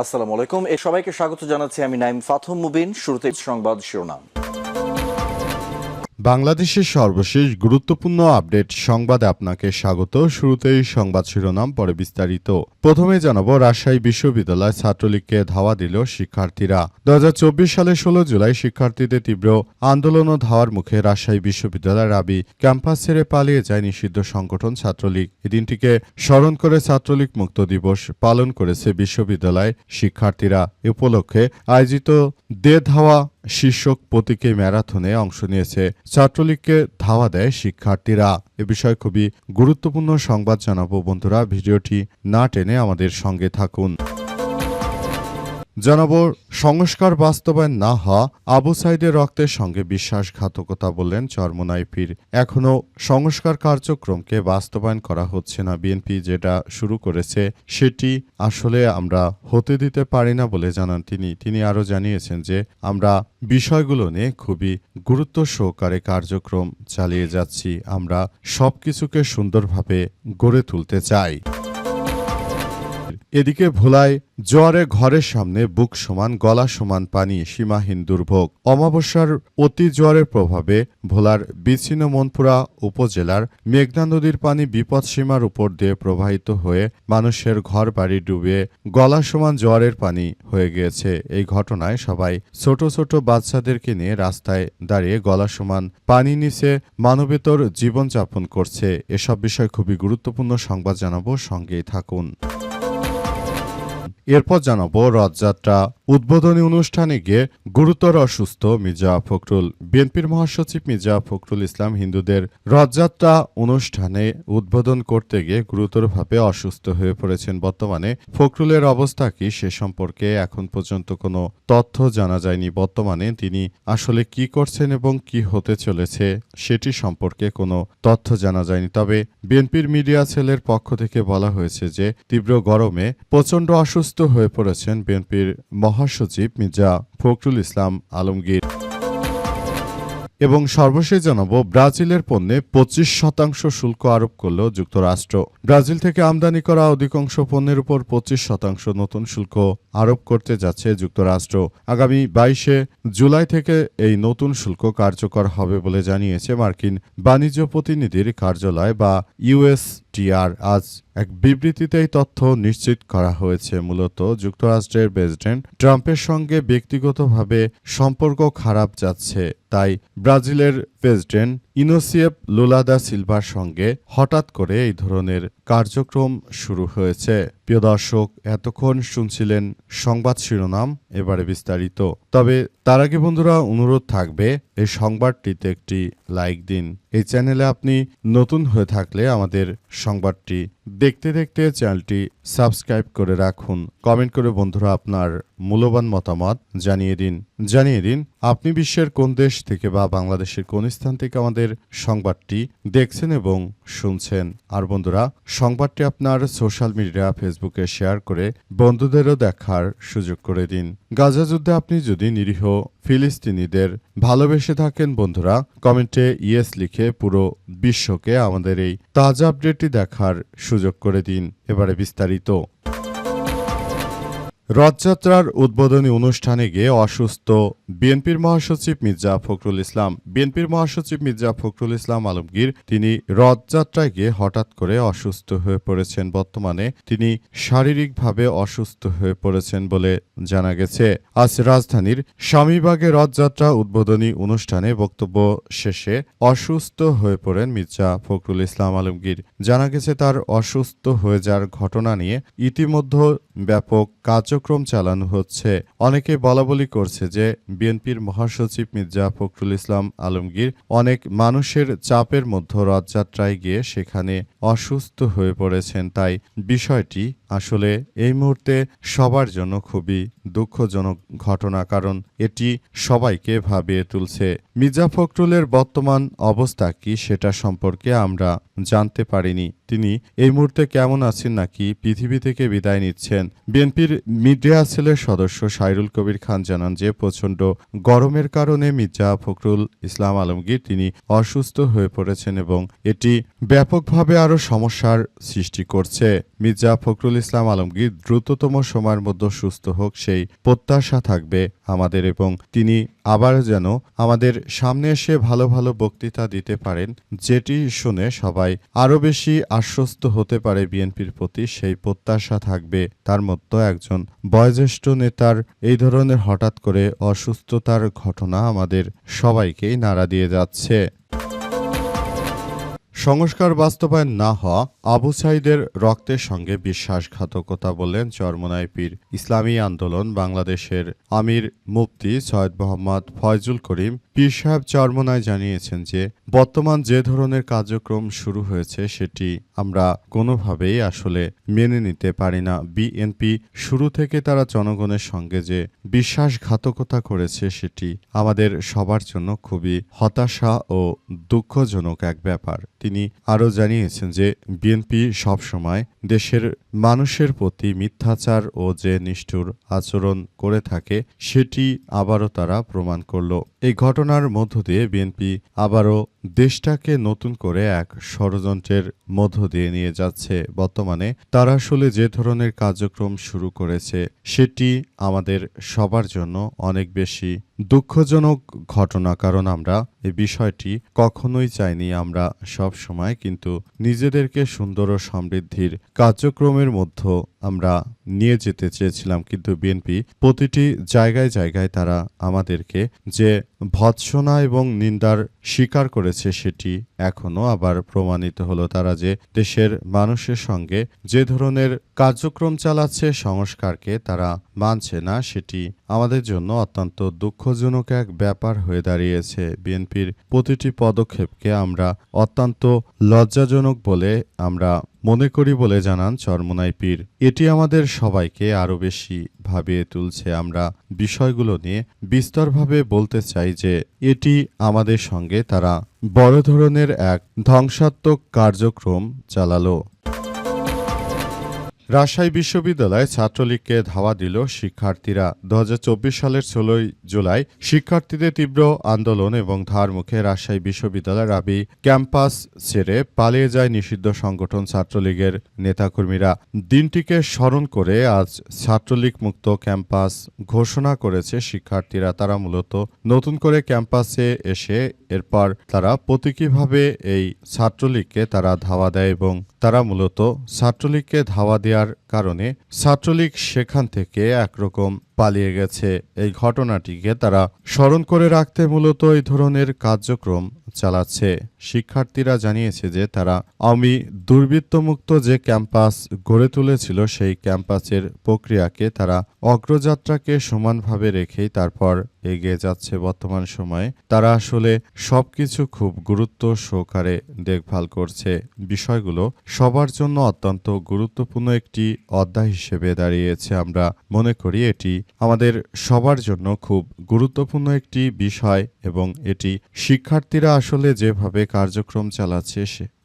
আসসালামু আলাইকুম। সবাইকে স্বাগত জানাচ্ছি আমি নাইম ফাথম মুবিন। শুরুতে সংবাদ শিরোনাম। বাংলাদেশের সর্বশেষ গুরুত্বপূর্ণ আপডেট সংবাদে আপনাকে স্বাগত। শুরুতেই সংবাদ শিরোনাম, পরে বিস্তারিত। প্রথমে জানাবো, রাজশাহী বিশ্ববিদ্যালয় ছাত্রলীগকে ধাওয়া দিল শিক্ষার্থীরা। 2024 সালের 16 জুলাই শিক্ষার্থীদের তীব্র আন্দোলন ও ধাওয়ার মুখে রাজশাহী বিশ্ববিদ্যালয়ের রাবি ক্যাম্পাস ছেড়ে পালিয়ে যায় নিষিদ্ধ সংগঠন ছাত্রলীগ। এই দিনটিকে স্মরণ করে ছাত্রলীগ মুক্ত দিবস পালন করেছে বিশ্ববিদ্যালয় শিক্ষার্থীরা। এ উপলক্ষে আয়োজিত দে ধাওয়া শীর্ষক প্রতীকী ম্যারাথনে অংশ নিয়েছে ছাত্রলীগকে ধাওয়া দেয় শিক্ষার্থীরা। এ বিষয়ে খুবই গুরুত্বপূর্ণ সংবাদ জানাবো বন্ধুরা, ভিডিওটি না টেনে আমাদের সঙ্গে থাকুন। জানাবো, সংস্কার বাস্তবায়ন না হওয়া আবু সাইদের রক্তের সঙ্গে বিশ্বাসঘাতকতা বললেন চরমোনাই পীর। এখনও সংস্কার কার্যক্রমকে বাস্তবায়ন করা হচ্ছে না। বিএনপি যেটা শুরু করেছে সেটি আসলে আমরা হতে দিতে পারি না বলে জানান তিনি আরও জানিয়েছেন যে আমরা বিষয়গুলো নিয়ে খুবই গুরুত্ব সহকারে কার্যক্রম চালিয়ে যাচ্ছি। আমরা সবকিছুকে সুন্দরভাবে গড়ে তুলতে চাই। এদিকে ভোলায় জোয়ারে ঘরের সামনে বুক সমান গলা সমান পানি, সীমাহীন দুর্ভোগ। অমাবস্যার অতি জোয়ারের প্রভাবে ভোলার বিচ্ছিন্ন মনপুরা উপজেলার মেঘনা নদীর পানি বিপদসীমার উপর দিয়ে প্রবাহিত হয়ে মানুষের ঘর বাড়ি ডুবে গলা সমান জোয়ারের পানি হয়ে গিয়েছে। এই ঘটনায় সবাই ছোট ছোট বাচ্চাদেরকে নিয়ে রাস্তায় দাঁড়িয়ে গলা সমান পানি নিচে মানবেতর জীবনযাপন করছে। এসব বিষয় খুবই গুরুত্বপূর্ণ সংবাদ জানাবো, সঙ্গেই থাকুন। এরপর জানাবো, রথযাত্রা উদ্বোধনী অনুষ্ঠানে গিয়ে গুরুতর অসুস্থ মির্জা ফখরুল। বিএনপির মহাসচিব মির্জা ফখরুল ইসলাম হিন্দুদের রথযাত্রা অনুষ্ঠানে উদ্বোধন করতে গিয়ে গুরুতরভাবে অসুস্থ হয়ে পড়েছেন। বর্তমানে ফখরুলের অবস্থা কি সে সম্পর্কে এখন পর্যন্ত কোনো তথ্য জানা যায়নি। বর্তমানে তিনি আসলে কি করছেন এবং কি হতে চলেছে সেটি সম্পর্কে কোনো তথ্য জানা যায়নি। তবে বিএনপির মিডিয়া সেলের পক্ষ থেকে বলা হয়েছে যে তীব্র গরমে প্রচণ্ড অসুস্থ হয়ে পড়েছেন বিএনপির মহাসচিব মির্জা ফখরুল ইসলাম আলমগীর। এবং সর্বশেষ জানাবো, ব্রাজিলের পণ্যে 25% শুল্ক আরোপ করল যুক্তরাষ্ট্র। ব্রাজিল থেকে আমদানি করা অধিকাংশ পণ্যের উপর 25% নতুন শুল্ক আরোপ করতে যাচ্ছে যুক্তরাষ্ট্র। আগামী 22 জুলাই থেকে এই নতুন শুল্ক কার্যকর হবে বলে জানিয়েছে মার্কিন বাণিজ্য প্রতিনিধির কার্যালয় বা ইউএসটিআর। আজ এক বিবৃতিতে এই তথ্য নিশ্চিত করা হয়েছে। মূলত যুক্তরাষ্ট্রের প্রেসিডেন্ট ট্রাম্পের সঙ্গে ব্যক্তিগতভাবে সম্পর্ক খারাপ যাচ্ছে, তাই ব্রাজিলের প্রেসিডেন্ট ইনোসিয়েপ লুলা দা সিলভার সঙ্গে হঠাৎ করে এই ধরনের কার্যক্রম শুরু হয়েছে। প্রিয় দর্শক, এতক্ষণ শুনছিলেন সংবাদ শিরোনাম, এবারে বিস্তারিত। তবে তার আগে বন্ধুরা অনুরোধ থাকবে, এই সংবাদটিতে একটি লাইক দিন। এই চ্যানেলে আপনি নতুন হয়ে থাকলে আমাদের সংবাদটি দেখতে দেখতে চ্যানেলটি সাবস্ক্রাইব করে রাখুন। কমেন্ট করে বন্ধুরা আপনার মূল্যবান মতামত জানিয়ে দিন আপনি বিশ্বের কোন দেশ থেকে বা বাংলাদেশের কোন স্থান থেকে আমাদের সংবাদটি দেখছেন এবং শুনছেন। আর বন্ধুরা, সংবাদটি আপনার সোশ্যাল মিডিয়া ফেসবুকে শেয়ার করে বন্ধুদেরও দেখার সুযোগ করে দিন। গাজা যুদ্ধে আপনি যদি নিরীহ ফিলিস্তিনিদের ভালোবেসে থাকেন বন্ধুরা, কমেন্টে ইয়েস লিখে পুরো বিশ্বকে আমাদের এই তাজা আপডেটটি দেখার সুযোগ করে দিন। এবারে বিস্তারিত। রথযাত্রার উদ্বোধনী অনুষ্ঠানে গিয়ে অসুস্থ বিএনপির মহাসচিব মির্জা ফখরুল ইসলাম। বিএনপির মহাসচিব মির্জা ফখরুল ইসলাম আলমগীর তিনি রথযাত্রায় গিয়ে হঠাৎ করে অসুস্থ হয়ে পড়েছেন। বর্তমানে তিনি শারীরিকভাবে অসুস্থ হয়ে পড়েছেন বলে জানা গেছে। আজ রাজধানীর স্বামীবাগে রথযাত্রা উদ্বোধনী অনুষ্ঠানে বক্তব্য শেষে অসুস্থ হয়ে পড়েন মির্জা ফখরুল ইসলাম আলমগীর। জানা গেছে তার অসুস্থ হয়ে যাওয়ার ঘটনা নিয়ে ইতিমধ্যে ব্যাপক কার্যক্রম চালানো হচ্ছে। অনেকে বলাবলি করছে যে বিএনপির মহাসচিব মির্জা ফখরুল ইসলাম আলমগীর অনেক মানুষের চাপের মধ্যে রথযাত্রায় গিয়ে সেখানে অসুস্থ হয়ে পড়েছেন। তাই বিষয়টি আসলে এই মুহূর্তে সবার জন্য খুবই দুঃখজনক ঘটনা, কারণ এটি সবাইকে ভাবিয়ে তুলছে। মির্জা ফখরুলের বর্তমান অবস্থা কি সেটা সম্পর্কে আমরা জানতে পারিনি। তিনি এই মুহূর্তে কেমন আছেন নাকি পৃথিবী থেকে বিদায় নিচ্ছেন। বিএনপির মিডিয়া সেলের সদস্য সাইরুল কবির খান জানান যে প্রচণ্ড গরমের কারণে মির্জা ফখরুল ইসলাম আলমগীর তিনি অসুস্থ হয়ে পড়েছেন এবং এটি ব্যাপকভাবে আরও সমস্যার সৃষ্টি করছে। মির্জা ফখরুল ফখরুল ইসলাম আলমগীর দ্রুততম সময়ের মধ্যে সুস্থ হোক সেই প্রত্যাশা থাকবে আমাদের, এবং তিনি আবার যেন আমাদের সামনে এসে ভালো ভালো বক্তৃতা দিতে পারেন, যেটি শুনে সবাই আরও বেশি আশ্বস্ত হতে পারে বিএনপির প্রতি, সেই প্রত্যাশা থাকবে। তার মধ্যে একজন বয়োজ্যেষ্ঠ নেতার এই ধরনের হঠাৎ করে অসুস্থতার ঘটনা আমাদের সবাইকেই নাড়া দিয়ে যাচ্ছে। সংস্কার বাস্তবায়ন না হওয়া আবু সাঈদের রক্তের সঙ্গে বিশ্বাসঘাতকতা বললেন চরমোনাই পীর ইসলামী আন্দোলন বাংলাদেশের আমির মুফতি সৈয়দ মোহাম্মদ ফয়জুল করিম পীর সাহেব চরমোনাই জানিয়েছেন যে বর্তমান যে ধরনের কার্যক্রম শুরু হয়েছে সেটি আমরা কোনোভাবেই আসলে মেনে নিতে পারি না। বিএনপি শুরু থেকে তারা জনগণের সঙ্গে যে বিশ্বাসঘাতকতা করেছে সেটি আমাদের সবার জন্য খুবই হতাশা ও দুঃখজনক এক ব্যাপার। তিনি আরও জানিয়েছেন যে বিএনপি সবসময় দেশের মানুষের প্রতি মিথ্যাচার ও যে নিষ্ঠুর আচরণ করে থাকে সেটি আবারও তারা প্রমাণ করল। এই ঘটনার মধ্য দিয়ে বিএনপি আবারও দেশটাকে নতুন করে এক ষড়যন্ত্রের মধ্য দিয়ে নিয়ে যাচ্ছে। বর্তমানে তারা আসলে যে ধরনের কার্যক্রম শুরু করেছে সেটি আমাদের সবার জন্য অনেক বেশি দুঃখজনক ঘটনা, কারণ আমরা এই বিষয়টি কখনোই চাইনি। আমরা সব সময় কিন্তু নিজেদেরকে সুন্দর ও সমৃদ্ধির কার্যক্রমের মধ্যে আমরা নিয়ে যেতে চেয়েছিলাম, কিন্তু বিএনপি প্রতিটি জায়গায় জায়গায় তারা আমাদেরকে যে ভৎসনা এবং নিন্দার স্বীকার করেছে সেটি এখনো আবার প্রমাণিত হলো। তারা যে দেশের মানুষের সঙ্গে যে ধরনের কার্যক্রম চালাচ্ছে, সংস্কারকে তারা মানছে না, সেটি আমাদের জন্য অত্যন্ত দুঃখজনক এক ব্যাপার হয়ে দাঁড়িয়েছে। বিএনপির প্রতিটি পদক্ষেপকে আমরা অত্যন্ত লজ্জাজনক বলে আমরা মনে করি বলে জানান চরমোনাই পীর। এটি আমাদের সবাইকে আরও বেশি ভাবিয়ে তুলছে। আমরা বিষয়গুলো নিয়ে বিস্তরভাবে বলতে চাই যে এটি আমাদের সঙ্গে তারা বড় ধরনের এক ধ্বংসাত্মক কার্যক্রম চালালো। রাজশাহী বিশ্ববিদ্যালয়ে ছাত্রলীগকে ধাওয়া দিল শিক্ষার্থীরা। ২০২৪ সালের ১৬ জুলাই শিক্ষার্থীদের তীব্র আন্দোলন এবং ধার মুখে রাজশাহী বিশ্ববিদ্যালয়ের রাবি ক্যাম্পাস ছেড়ে পালিয়ে যায় নিষিদ্ধ সংগঠন ছাত্রলীগের নেতাকর্মীরা। দিনটিকে স্মরণ করে আজ ছাত্রলীগ মুক্ত ক্যাম্পাস ঘোষণা করেছে শিক্ষার্থীরা। তারা মূলত নতুন করে ক্যাম্পাসে এসে এরপর তারা প্রতীকীভাবে এই ছাত্রলীগকে তারা ধাওয়া দেয় এবং তারা মূলত ছাত্রলীগকে ধাওয়া দেওয়ার কারণে ছাত্রলীগ সেখান থেকে একরকম পালিয়ে গেছে। এই ঘটনাটিকে তারা স্মরণ করে রাখতে মূলত এই ধরনের কার্যক্রম চালাচ্ছে। শিক্ষার্থীরা জানিয়েছে যে তারা আওয়ামী দুর্বৃত্তমুক্ত যে ক্যাম্পাস গড়ে তুলেছিল সেই ক্যাম্পাসের প্রক্রিয়াকে তারা অগ্রযাত্রাকে সমানভাবে রেখেই তারপর এগিয়ে যাচ্ছে। বর্তমান সময়ে তারা আসলে সবকিছু খুব গুরুত্ব সহকারে দেখভাল করছে। বিষয়গুলো সবার জন্য অত্যন্ত গুরুত্বপূর্ণ একটি অধ্যায় হিসেবে দাঁড়িয়েছে। আমরা মনে করি এটি আমাদের সবার জন্য খুব গুরুত্বপূর্ণ একটি বিষয় এবং এটি শিক্ষার্থীরা আসলে যেভাবে কার্যক্রম চালাচ্ছে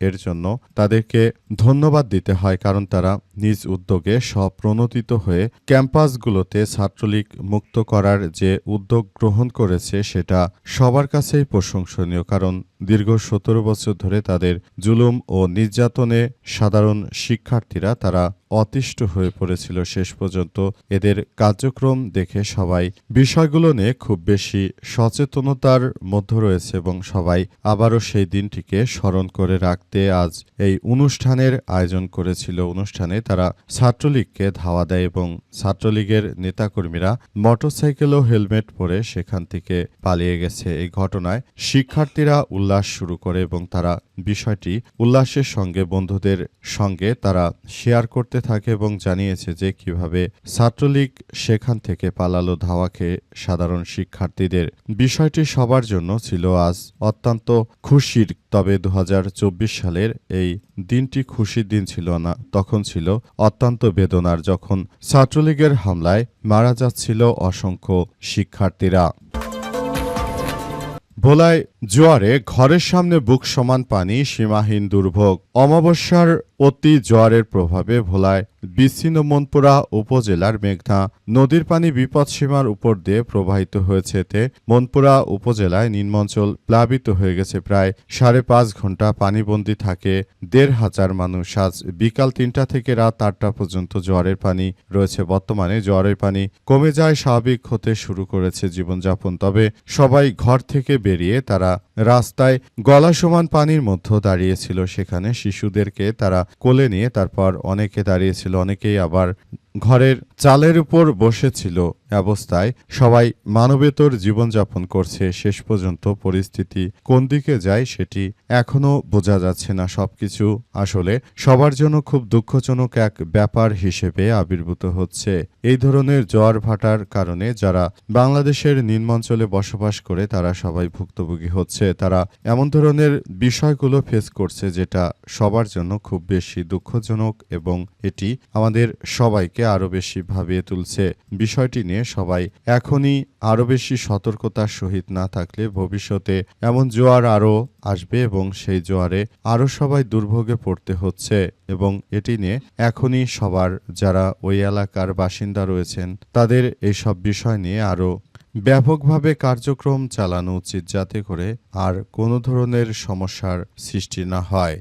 এর জন্য তাদেরকে ধন্যবাদ দিতে হয়, কারণ তারা নিজ উদ্যোগে স্বপ্রণোদিত হয়ে ক্যাম্পাসগুলোতে ছাত্রলীগ মুক্ত করার যে উদ্যোগ গ্রহণ করেছে সেটা সবার কাছেই প্রশংসনীয়। কারণ দীর্ঘ ১৭ বছর ধরে তাদের জুলুম ও নির্যাতনে সাধারণ শিক্ষার্থীরা তারা অতিষ্ঠ হয়ে পড়েছিল। শেষ পর্যন্ত এদের কার্যক্রম দেখে সবাই বিষয়গুলো নিয়ে খুব বেশি সচেতনতার মধ্যে রয়েছে এবং সবাই আবারও সেই দিনটিকে স্মরণ করে রাখতে আজ এই অনুষ্ঠানের আয়োজন করেছিল। অনুষ্ঠানে তারা ছাত্রলীগকে ধাওয়া দেয় এবং ছাত্রলীগের নেতাকর্মীরা মোটরসাইকেল ও হেলমেট পরে সেখান থেকে পালিয়ে গেছে। এই ঘটনায় শিক্ষার্থীরা উল্লাস শুরু করে এবং তারা বিষয়টি উল্লাসের সঙ্গে বন্ধুদের সঙ্গে তারা শেয়ার করতে থাকে এবং জানিয়েছে যে কিভাবে ছাত্রলীগ সেখান থেকে পালালো ধাওয়া খেয়ে সাধারণ শিক্ষার্থীদের। বিষয়টি সবার জন্য ছিল আজ অত্যন্ত খুশির। তবে ২০২৪ সালের এই দিনটি খুশির দিন ছিল না, তখন ছিল অত্যন্ত বেদনার, যখন ছাত্রলীগের হামলায় মারা যাচ্ছিল অসংখ্য শিক্ষার্থীরা। ভোলায় জোয়ারে ঘরের সামনে বুক সমান পানি, সীমাহীন দুর্ভোগ। অমাবস্যার অতি জোয়ারের প্রভাবে ভোলায় বিচ্ছিন্ন মনপুরা উপজেলার মেঘনা নদীর পানি বিপদসীমার উপর দিয়ে প্রবাহিত হয়েছে। এতে মনপুরা উপজেলায় নিম্নাঞ্চল প্লাবিত হয়ে গেছে। প্রায় 5.5 ঘন্টা পানিবন্দী থাকে 1,500 মানুষ। আজ বিকাল 3টা থেকে রাত 8টা পর্যন্ত জোয়ারের পানি রয়েছে। বর্তমানে জোয়ারের পানি কমে যায়, স্বাভাবিক হতে শুরু করেছে জীবনযাপন। তবে সবাই ঘর থেকে বেরিয়ে তারা রাস্তায় গলা সমান পানির মধ্যে দাঁড়িয়েছিল। সেখানে শিশুদেরকে তারা কোলে নিয়ে তারপর অনেকে দাঁড়িয়েছিল, অনেকেই আবার ঘরের চালের উপর বসেছিল। অবস্থায় সবাই মানবেতর জীবনযাপন করছে। শেষ পর্যন্ত পরিস্থিতি কোন দিকে যায় সেটি এখনো বোঝা যাচ্ছে না। সবকিছু আসলে সবার জন্য খুব দুঃখজনক এক ব্যাপার হিসেবে আবির্ভূত হচ্ছে। এই ধরনের জোয়ার ভাটার কারণে যারা বাংলাদেশের নিম্নাঞ্চলে বসবাস করে তারা সবাই ভুক্তভোগী হচ্ছে। তারা এমন ধরনের বিষয়গুলো ফেস করছে যেটা সবার জন্য খুব বেশি দুঃখজনক এবং এটি আমাদের সবাইকে আরো বেশি ভাবিয়ে তুলছে। বিষয়টি নিয়ে সবাই এখনই আরো বেশি সতর্কতার সহিত না থাকলে ভবিষ্যতে এমন জোয়ার আরো আসবে এবং সেই জোয়ারে আরো সবাই দুর্ভোগে পড়তে হচ্ছে। এবং এটি নিয়ে এখনই সবার যারা ওই এলাকার বাসিন্দা রয়েছেন তাদের এইসব বিষয় নিয়ে আরো ব্যাপকভাবে কার্যক্রম চালানো উচিত, যাতে করে আর কোনো ধরনের সমস্যার সৃষ্টি না হয়।